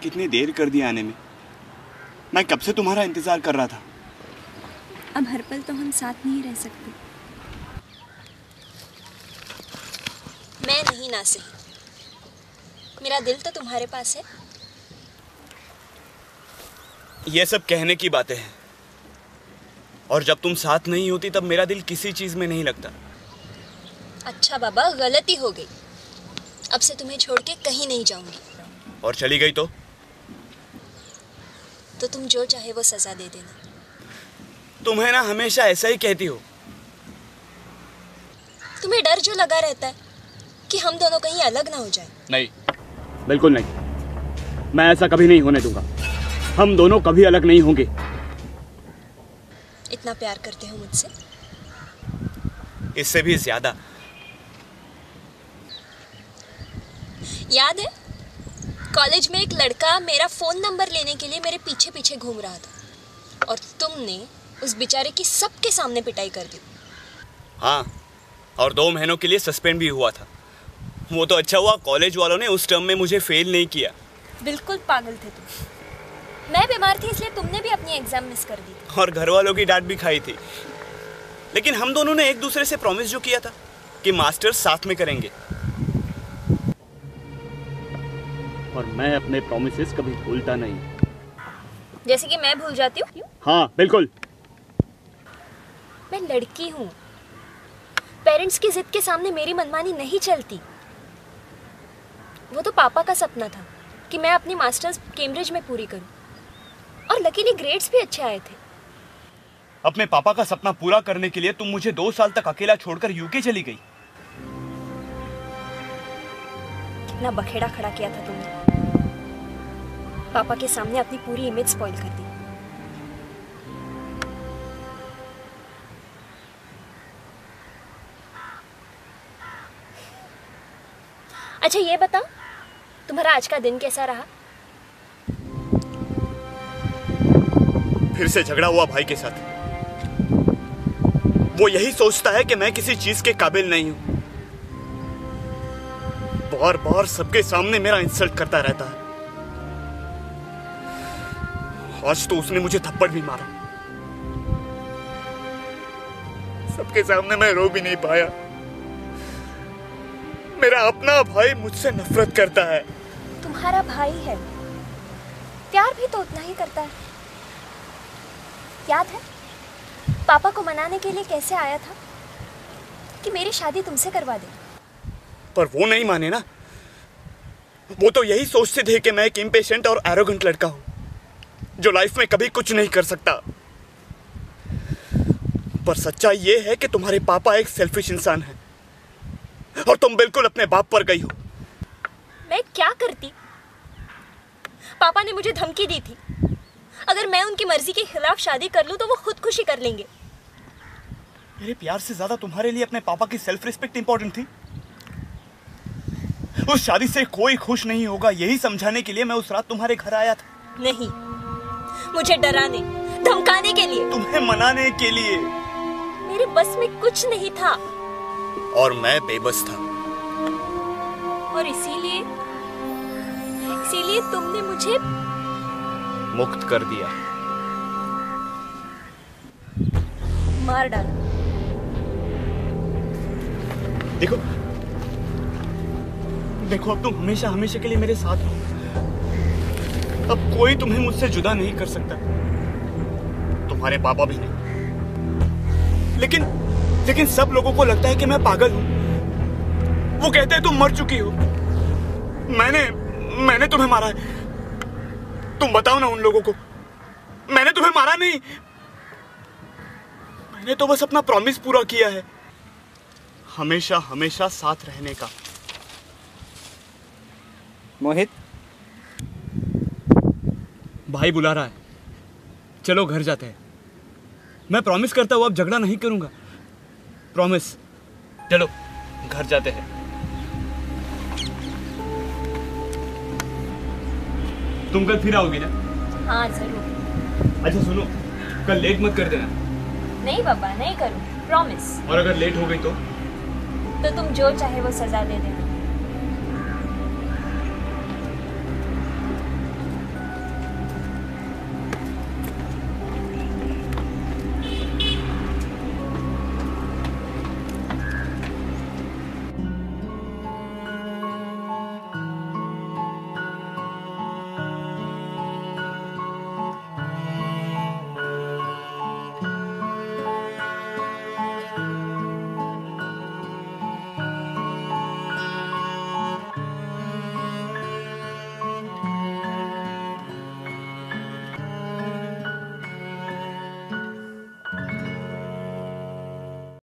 कितनी देर कर दी आने में। मैं कब से तुम्हारा इंतजार कर रहा था। अब हर पल तो हम साथ नहीं रह सकते। मैं नहीं ना सही, मेरा दिल तो तुम्हारे पास है। ये सब कहने की बातें हैं, और जब तुम साथ नहीं होती तब मेरा दिल किसी चीज में नहीं लगता। अच्छा बाबा, गलती हो गई। अब से तुम्हें छोड़ के कहीं नहीं जाऊंगी। और चली गई तो तुम जो चाहे वो सजा दे देना। तुम्हें ना हमेशा ऐसा ही कहती हो। तुम्हें डर जो लगा रहता है कि हम दोनों कहीं अलग ना हो जाएं। नहीं, बिल्कुल नहीं। मैं ऐसा कभी नहीं होने दूंगा। हम दोनों कभी अलग नहीं होंगे। इतना प्यार करते हो मुझसे? इससे भी ज्यादा। याद है, कॉलेज में एक लड़का मेरा फोन नंबर लेने के लिए मेरे पीछे पीछे घूम रहा था, और तुमने उस बेचारे की सबके सामने पिटाई कर दी। हाँ, और 2 महीनों के लिए सस्पेंड भी हुआ था। वो तो अच्छा हुआ कॉलेज वालों ने उस टर्म में मुझे फेल नहीं किया। बिल्कुल पागल थे तुम। मैं बीमार थी इसलिए तुमने भी अपनी एग्जाम मिस कर दी। और घर वालों की डांट भी खाई थी। लेकिन हम दोनों ने एक दूसरे से प्रॉमिस जो किया था कि मास्टर्स साथ में करेंगे, और मैं अपने प्रॉमिसेस कभी भूलता नहीं। जैसे कि मैं भूल जाती हूँ। हाँ बिल्कुल। मैं लड़की हूँ, पेरेंट्स की जिद के सामने मेरी मनमानी नहीं चलती। वो तो पापा का सपना था कि मैं अपनी मास्टर्स कैम्ब्रिज में पूरी करूँ, और लकीली ग्रेड्स भी अच्छे आए थे। अपने पापा का सपना पूरा करने के लिए तुम मुझे 2 साल तक अकेला छोड़कर यूके चली गई। कितना बखेड़ा खड़ा किया था तुमने। पापा के सामने अपनी पूरी इमेज स्पॉइल कर दी। अच्छा ये बता, तुम्हारा आज का दिन कैसा रहा? फिर से झगड़ा हुआ भाई के साथ। वो यही सोचता है कि मैं किसी चीज के काबिल नहीं हूं। बार बार सबके सामने मेरा इंसल्ट करता रहता है। आज तो उसने मुझे थप्पड़ भी मारा। सबके सामने मैं रो भी नहीं पाया। मेरा अपना भाई मुझसे नफरत करता है। तुम्हारा भाई है, प्यार भी तो उतना ही करता है। याद है पापा को मनाने के लिए कैसे आया था कि मेरी शादी तुमसे करवा दे? पर वो नहीं माने ना। वो तो यही सोचते थे कि मैं एक इम्पेशेंट और एरोगेंट लड़का हूं जो लाइफ में कभी कुछ नहीं कर सकता। पर सच्चाई ये है कि तुम्हारे पापा एक सेल्फिश इंसान है, और तुम बिल्कुल अपने बाप पर गई हो। मैं क्या करती? पापा ने मुझे धमकी दी थी, अगर मैं उनकी मर्जी के खिलाफ शादी कर लूं तो वो खुदकुशी कर लेंगे। मेरे प्यार से ज्यादा तुम्हारे लिए अपने पापा की सेल्फ रिस्पेक्ट इंपॉर्टेंट थी। उस शादी से कोई खुश नहीं होगा, यही समझाने के लिए मैं उस रात तुम्हारे घर आया था। नहीं, मुझे डराने धमकाने के लिए, तुम्हें मनाने के लिए। मेरे बस में कुछ नहीं था, और मैं बेबस था। और इसीलिए तुमने मुझे मुक्त कर दिया, मार डाला। देखो देखो, अब तुम हमेशा हमेशा के लिए मेरे साथ हो। अब कोई तुम्हें मुझसे जुदा नहीं कर सकता, तुम्हारे पापा भी नहीं। लेकिन सब लोगों को लगता है कि मैं पागल हूं। वो कहते हैं तुम मर चुकी हो। मैंने तुम्हें मारा है। तुम बताओ ना उन लोगों को, मैंने तुम्हें मारा नहीं। मैंने तो बस अपना प्रॉमिस पूरा किया है, हमेशा हमेशा साथ रहने का। मोहित, भाई बुला रहा है, चलो घर जाते हैं। मैं प्रॉमिस करता हूँ अब झगड़ा नहीं करूंगा, प्रॉमिस। चलो घर जाते हैं। तुम कल फिर आओगी ना? हाँ जरूर। अच्छा सुनो, कल लेट मत कर देना। नहीं पापा, नहीं करूँ, प्रॉमिस। और अगर लेट हो गई तो तुम जो चाहे वो सजा दे देना।